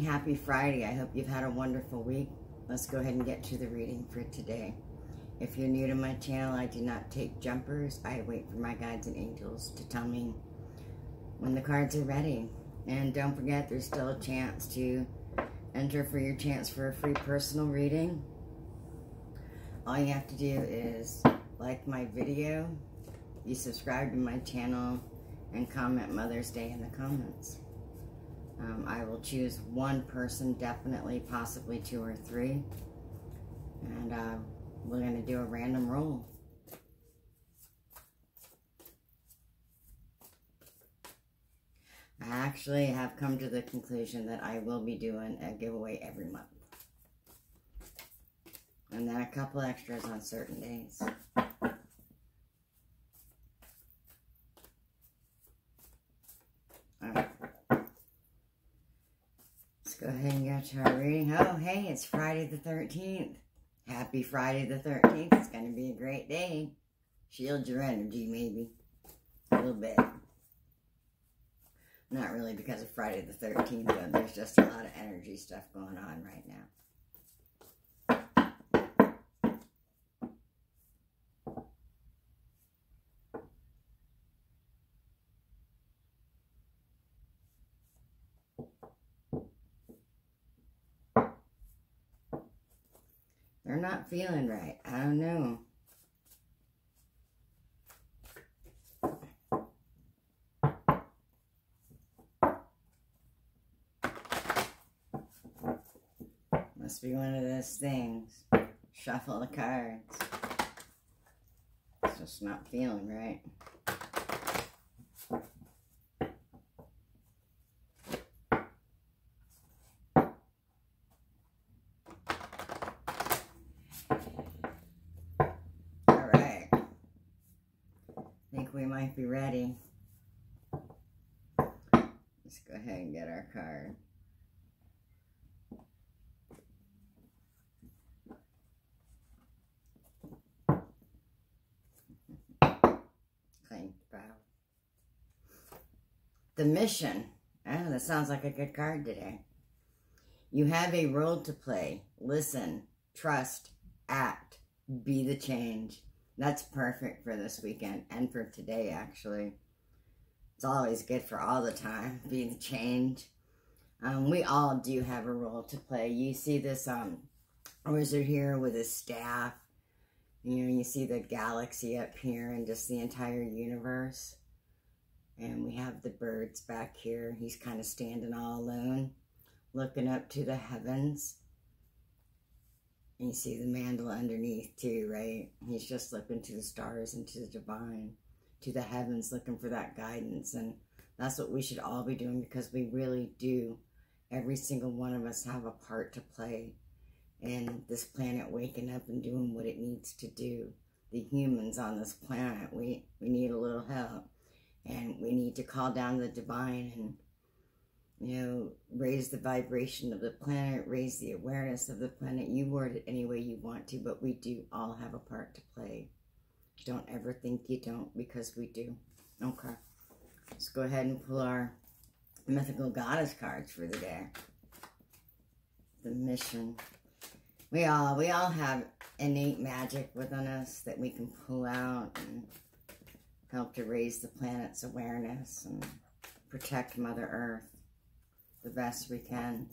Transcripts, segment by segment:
Happy Friday. I hope you've had a wonderful week. Let's go ahead and get to the reading for today. If you're new to my channel, I do not take jumpers. I wait for my guides and angels to tell me when the cards are ready. And don't forget, there's still a chance to enter for your chance for a free personal reading. All you have to do is like my video, you subscribe to my channel, and comment Mother's Day in the comments. I will choose one person, definitely, possibly 2 or 3. And we're going to do a random roll. I actually have come to the conclusion that I will be doing a giveaway every month. And then a couple extras on certain days. Alright. Let's go ahead and get to our reading. Oh, hey, it's Friday the 13th. Happy Friday the 13th. It's going to be a great day. Shield your energy, maybe. A little bit. Not really because of Friday the 13th, but there's just a lot of energy stuff going on right now. They're not feeling right. I don't know. Must be one of those things. Shuffle the cards. It's just not feeling right. Alright. I think we might be ready. Let's go ahead and get our card. The mission. Oh, that sounds like a good card today. You have a role to play. Listen, trust, act, be the change. That's perfect for this weekend and for today, actually. It's always good for all the time. Be the change. We all do have a role to play. You see this wizard here with his staff. You know, you see the galaxy up here and just the entire universe. And we have the birds back here. He's kind of standing all alone, looking up to the heavens. And you see the mandala underneath too, right? He's just looking to the stars and to the divine, to the heavens, looking for that guidance. And that's what we should all be doing, because we really do. Every single one of us have a part to play in this planet waking up and doing what it needs to do. The humans on this planet, we need a little help. And we need to call down the divine and, you know, raise the vibration of the planet, raise the awareness of the planet. You word it any way you want to, but we do all have a part to play. Don't ever think you don't, because we do. Okay. Let's go ahead and pull our mythical goddess cards for the day. The mission. We all have innate magic within us that we can pull out and help to raise the planet's awareness and protect Mother Earth the best we can.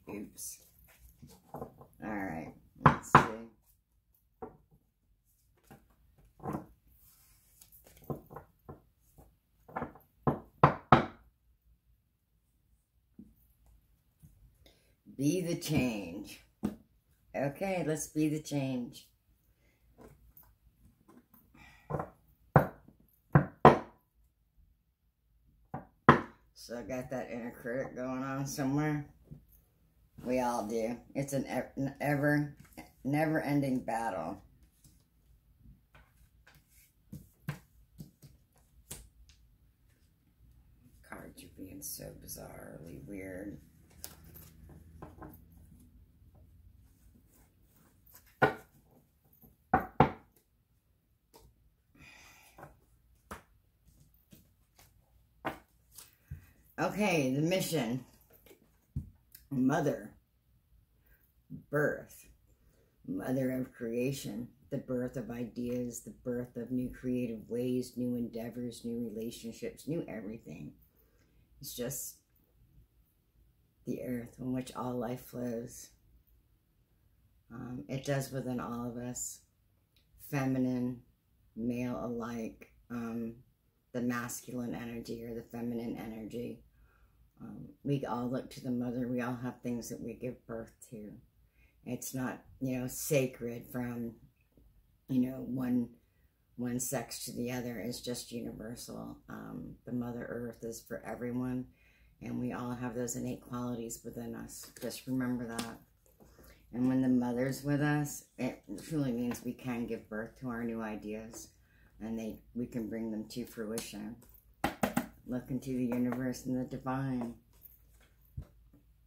Oops. All right, let's see. Be the change. Okay, let's be the change. So I got that inner critic going on somewhere. We all do. It's an never-ending battle. Cards are being so bizarrely weird. Okay, the mission. Mother. Birth. Mother of creation. The birth of ideas, the birth of new creative ways, new endeavors, new relationships, new everything. It's just the earth on which all life flows. It does within all of us, feminine, male alike, the masculine energy or the feminine energy. We all look to the mother. We all have things that we give birth to. It's not, sacred from, one sex to the other. It's just universal. The Mother Earth is for everyone, and we all have those innate qualities within us. Just remember that. And when the mother's with us, it truly means we can give birth to our new ideas, and we can bring them to fruition. Look into the universe and the divine.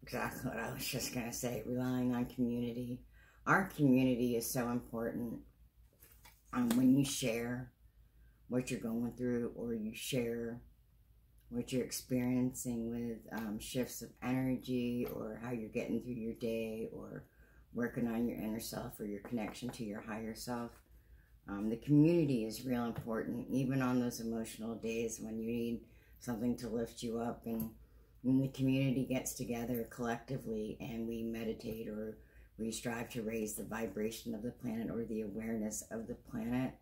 Exactly what I was just going to say, relying on community. Our community is so important. When you share what you're going through, or you share what you're experiencing with shifts of energy, or how you're getting through your day, or working on your inner self or your connection to your higher self. The community is real important, even on those emotional days when you need something to lift you up. And when the community gets together collectively and we meditate, or we strive to raise the vibration of the planet or the awareness of the planet,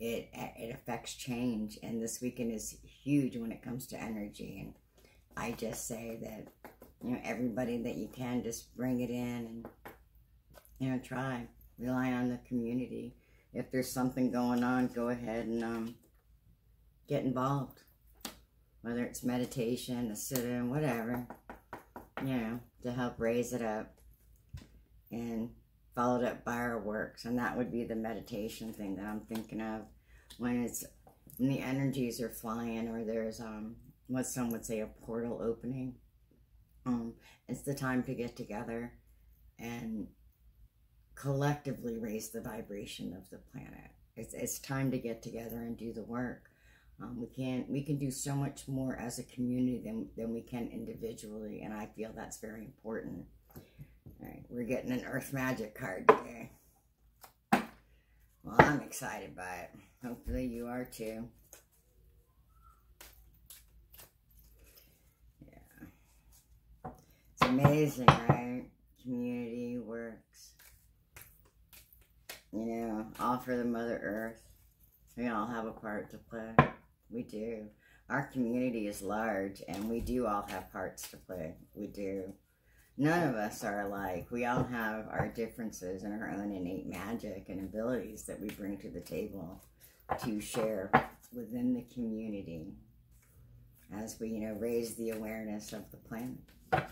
it affects change. And this weekend is huge when it comes to energy. And I just say that, everybody that you can, just bring it in and, try. Rely on the community. If there's something going on, go ahead and get involved. Whether it's meditation, a sit-in, whatever, to help raise it up. And followed up by our works. And that would be the meditation thing that I'm thinking of. When the energies are flying, or there's what some would say a portal opening. It's the time to get together and collectively raise the vibration of the planet. It's time to get together and do the work. We can do so much more as a community than we can individually, and I feel that's very important. All right, we're getting an Earth Magic card today. Well, I'm excited by it. Hopefully you are too. Yeah. It's amazing, right? Community works. All for the Mother Earth. We all have a part to play. We do. Our community is large, and we do all have parts to play. We do. None of us are alike. We all have our differences and our own innate magic and abilities that we bring to the table to share within the community as we, raise the awareness of the planet. I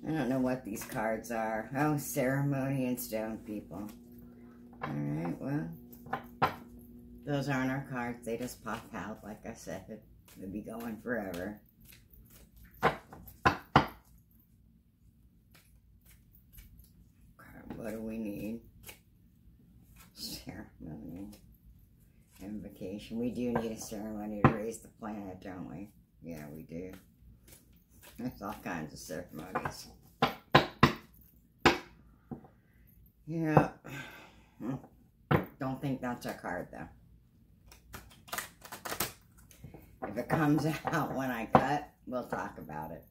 don't know what these cards are. Oh, ceremony and stone people. All right, well, those aren't our cards. They just pop out, like I said. They'll be going forever. What do we need? Ceremony. Invocation. We do need a ceremony to raise the planet, don't we? Yeah, we do. There's all kinds of ceremonies. Yeah. Don't think that's our card, though. If it comes out when I cut, we'll talk about it.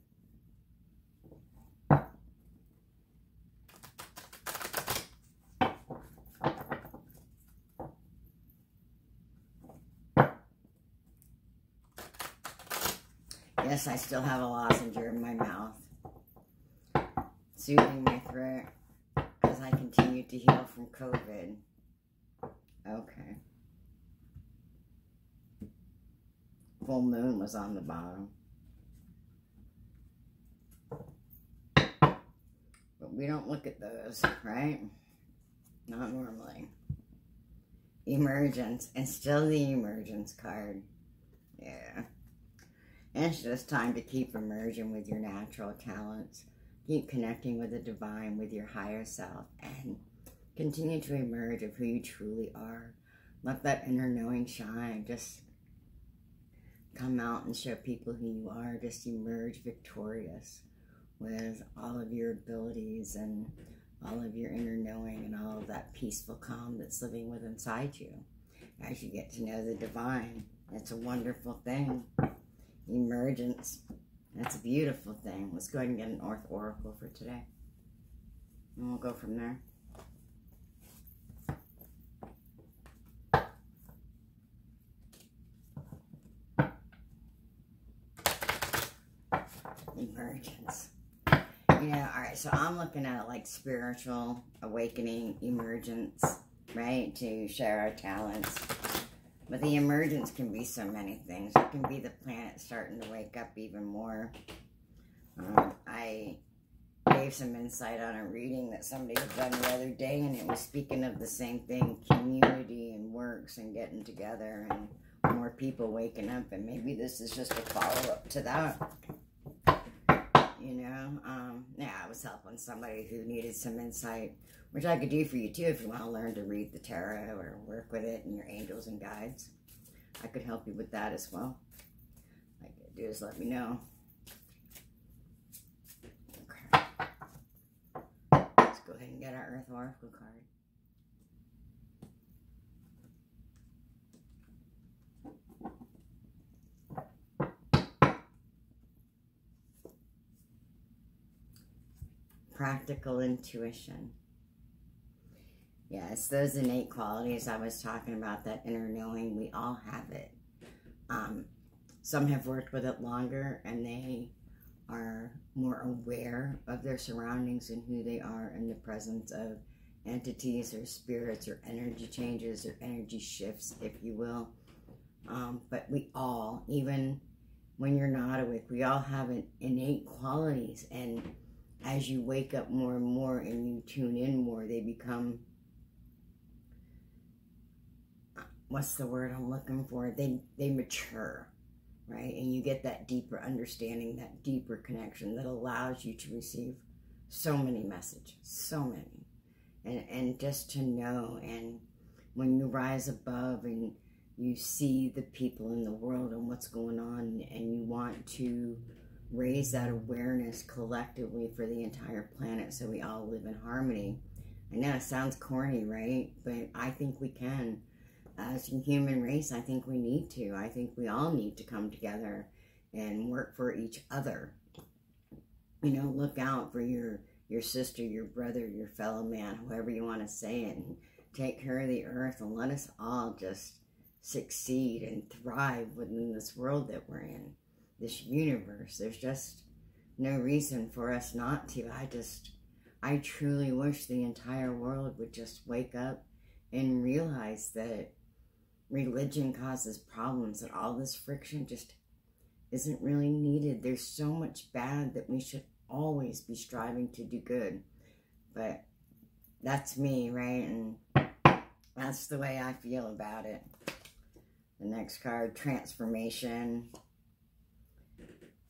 Yes, I still have a lozenge in my mouth, soothing my throat as I continue to heal from COVID. Okay. Full moon was on the bottom. But we don't look at those, right? Not normally. Emergence, and still the emergence card. Yeah. And it's just time to keep emerging with your natural talents. Keep connecting with the divine, with your higher self, and continue to emerge of who you truly are. Let that inner knowing shine. Just come out and show people who you are. Just emerge victorious with all of your abilities and all of your inner knowing and all of that peaceful calm that's living within inside you. As you get to know the divine, it's a wonderful thing. Emergence, that's a beautiful thing. Let's go ahead and get an oracle for today, and we'll go from there. Emergence. Alright, so I'm looking at it like spiritual awakening, emergence, right? To share our talents. But the emergence can be so many things. It can be the planet starting to wake up even more. I gave some insight on a reading that somebody had done the other day, and it was speaking of the same thing, community and works and getting together and more people waking up, and maybe this is just a follow-up to that. Yeah, I was helping somebody who needed some insight, which I could do for you too if you want to learn to read the tarot or work with it and your angels and guides. I could help you with that as well. All you gotta do is let me know. Okay. Let's go ahead and get our Earth Oracle card. Practical intuition. Yeah, it's those innate qualities I was talking about, that inner knowing. We all have it. Some have worked with it longer, and they are more aware of their surroundings and who they are in the presence of entities or spirits or energy changes or energy shifts, if you will. But we all, even when you're not awake, we all have innate qualities, and as you wake up more and more and you tune in more, they become, what's the word I'm looking for? They mature, right? And you get that deeper understanding, that deeper connection that allows you to receive so many messages, so many. And just to know, and when you rise above and you see the people in the world and what's going on, and you want to raise that awareness collectively for the entire planet so we all live in harmony. I know it sounds corny, right? But I think we can. As a human race, I think we need to. I think we all need to come together and work for each other. Look out for your sister, your brother, your fellow man, however you want to say it, and take care of the earth, and let us all just succeed and thrive within this world that we're in. This universe. There's just no reason for us not to. I truly wish the entire world would just wake up and realize that religion causes problems, that all this friction just isn't really needed. There's so much bad that we should always be striving to do good. But that's me, right? And that's the way I feel about it. The next card, transformation.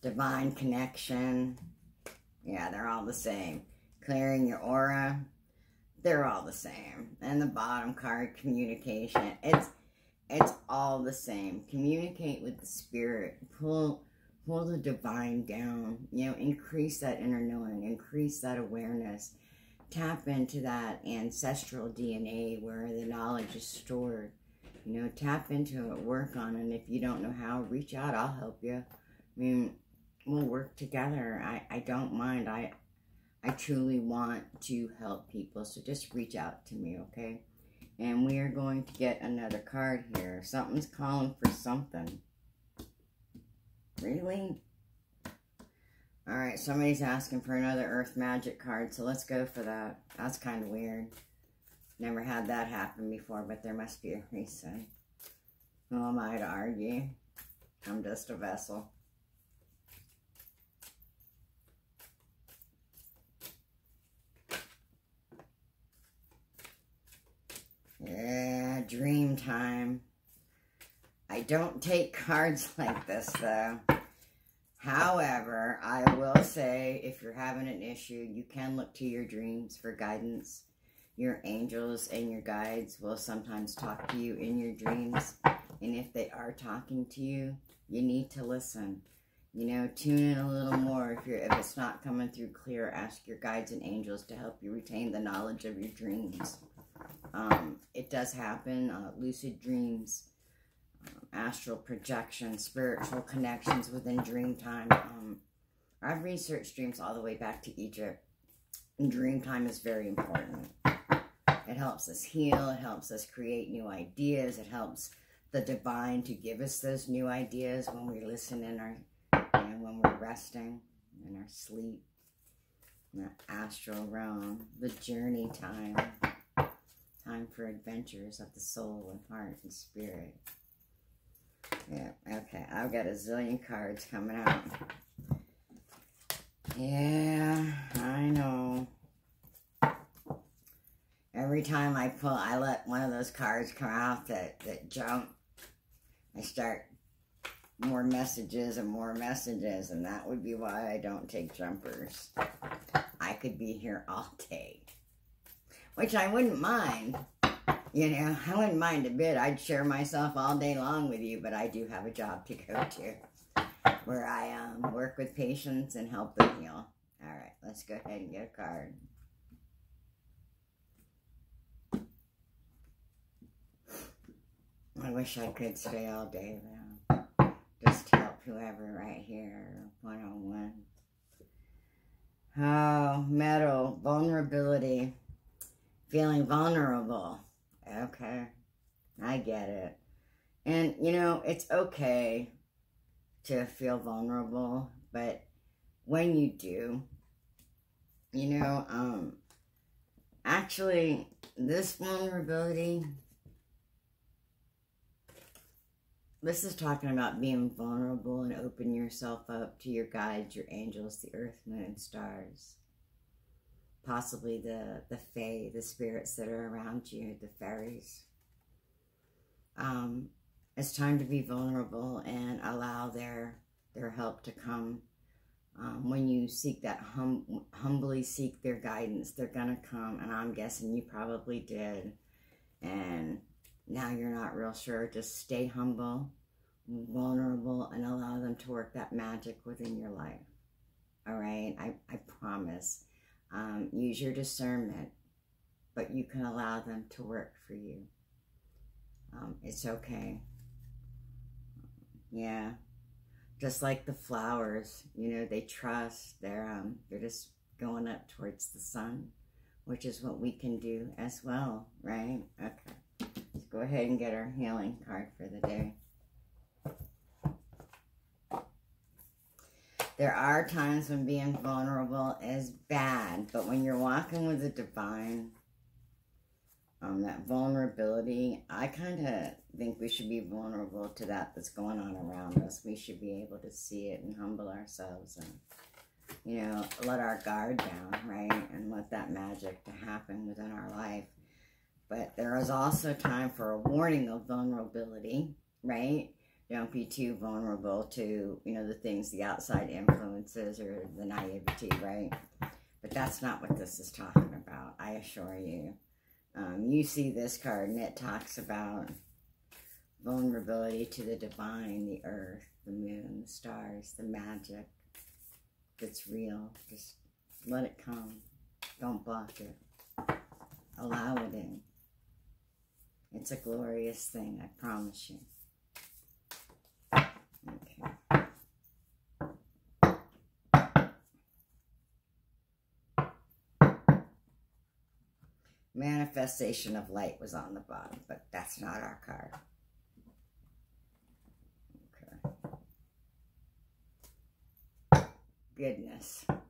Divine connection. Yeah, they're all the same. Clearing your aura. They're all the same. And the bottom card, communication. It's all the same. Communicate with the spirit. Pull the divine down. Increase that inner knowing. Increase that awareness. Tap into that ancestral DNA where the knowledge is stored. Tap into it. Work on it. And if you don't know how, reach out. I'll help you. We'll work together. I don't mind. I truly want to help people. So just reach out to me, okay? And we are going to get another card here. Something's calling for something. Really? Alright, somebody's asking for another Earth Magic card. So let's go for that. That's kind of weird. Never had that happen before, but there must be a reason. Who am I to argue? I'm just a vessel. Yeah, dream time. I don't take cards like this, though. However, I will say, if you're having an issue, you can look to your dreams for guidance. Your angels and your guides will sometimes talk to you in your dreams. And if they are talking to you, You need to listen. You know, tune in a little more. If it's not coming through clear, ask your guides and angels to help you retain the knowledge of your dreams. It does happen. Lucid dreams, astral projection, spiritual connections within dream time. I've researched dreams all the way back to Egypt. And dream time is very important. It helps us heal. It helps us create new ideas. It helps the divine to give us those new ideas when we listen in our, when we're resting, in our sleep, in the astral realm, the journey time, time for adventures of the soul and heart and spirit. Yeah, okay, I've got a zillion cards coming out. Yeah, I know. Every time I pull, I let one of those cards come out that jump. I start more messages and more messages, and that would be why I don't take jumpers. I could be here all day, which I wouldn't mind. You know, I wouldn't mind a bit. I'd share myself all day long with you, but I do have a job to go to where I work with patients and help them heal. All right, let's go ahead and get a card. I wish I could stay all day, though. Just to help whoever right here, one-on-one. Oh, metal, vulnerability, feeling vulnerable. Okay, I get it. And, you know, it's okay to feel vulnerable, but when you do, you know, actually, this vulnerability, this is talking about being vulnerable and open yourself up to your guides, your angels, the earth, moon, stars. Possibly the fae, the spirits that are around you, the fairies. It's time to be vulnerable and allow their help to come. When you seek that, humbly seek their guidance, they're gonna come, and I'm guessing you probably did. And now you're not real sure. Just stay humble, vulnerable, and allow them to work that magic within your life. All right? I promise. Use your discernment, but you can allow them to work for you. It's okay. Yeah. Just like the flowers, you know, they trust. They're just going up towards the sun, which is what we can do as well, right? Okay. Let's go ahead and get our healing card for the day. There are times when being vulnerable is bad, but when you're walking with the divine, that vulnerability, I kind of think we should be vulnerable to that's going on around us. We should be able to see it and humble ourselves and, you know, let our guard down, right? And let that magic to happen within our life. But there is also time for a warning of vulnerability, right? Don't be too vulnerable to, you know, the things, the outside influences or the naivety, right? But that's not what this is talking about, I assure you. You see this card and it talks about vulnerability to the divine, the earth, the moon, the stars, the magic that's real. Just let it come. Don't block it. Allow it in. It's a glorious thing, I promise you. Okay. Manifestation of light was on the bottom, but that's not our card. Okay. Goodness. Okay.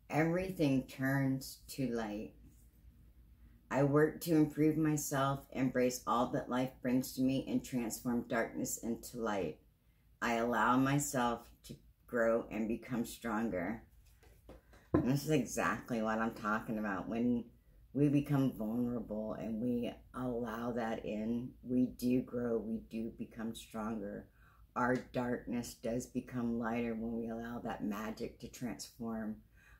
Everything turns to light. I work to improve myself, embrace all that life brings to me, and transform darkness into light. I allow myself to grow and become stronger. And this is exactly what I'm talking about. When we become vulnerable and we allow that in, we do grow, we do become stronger. Our darkness does become lighter when we allow that magic to transform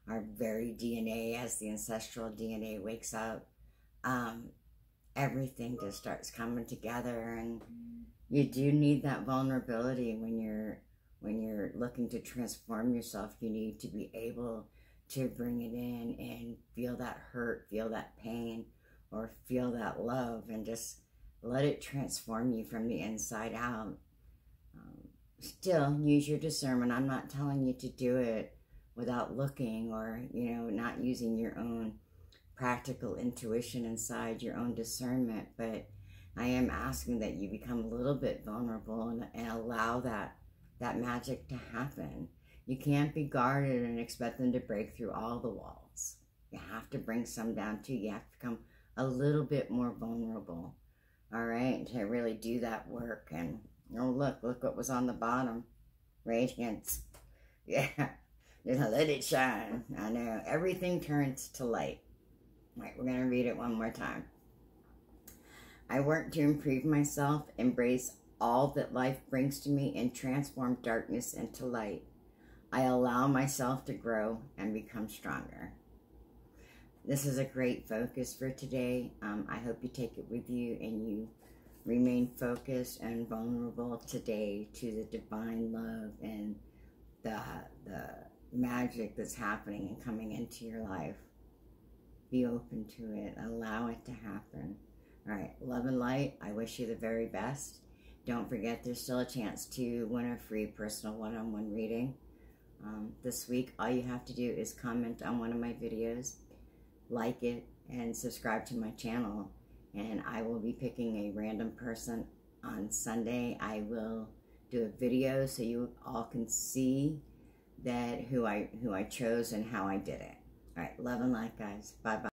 our very DNA as the ancestral DNA wakes up. everything just starts coming together. And you do need that vulnerability when you're looking to transform yourself. You need to be able to bring it in and feel that hurt, feel that pain, or feel that love, and just let it transform you from the inside out. Still, use your discernment. I'm not telling you to do it without looking, or, not using your own practical intuition inside, your own discernment, but I am asking that you become a little bit vulnerable and allow that magic to happen. You can't be guarded and expect them to break through all the walls. You have to bring some down too. You have to become a little bit more vulnerable, all right, to really do that work. And oh, look what was on the bottom. Radiance. Yeah, let it shine. I know, everything turns to light. All right, we're going to read it one more time. I work to improve myself, embrace all that life brings to me, and transform darkness into light. I allow myself to grow and become stronger. This is a great focus for today. I hope you take it with you and you remain focused and vulnerable today to the divine love and the magic that's happening and coming into your life. Be open to it. Allow it to happen. All right, love and light. I wish you the very best. Don't forget, there's still a chance to win a free personal one-on-one reading. This week, all you have to do is comment on one of my videos, like it, and subscribe to my channel. And I will be picking a random person on Sunday. I will do a video so you all can see that who I chose and how I did it. All right, love and light, guys. Bye-bye.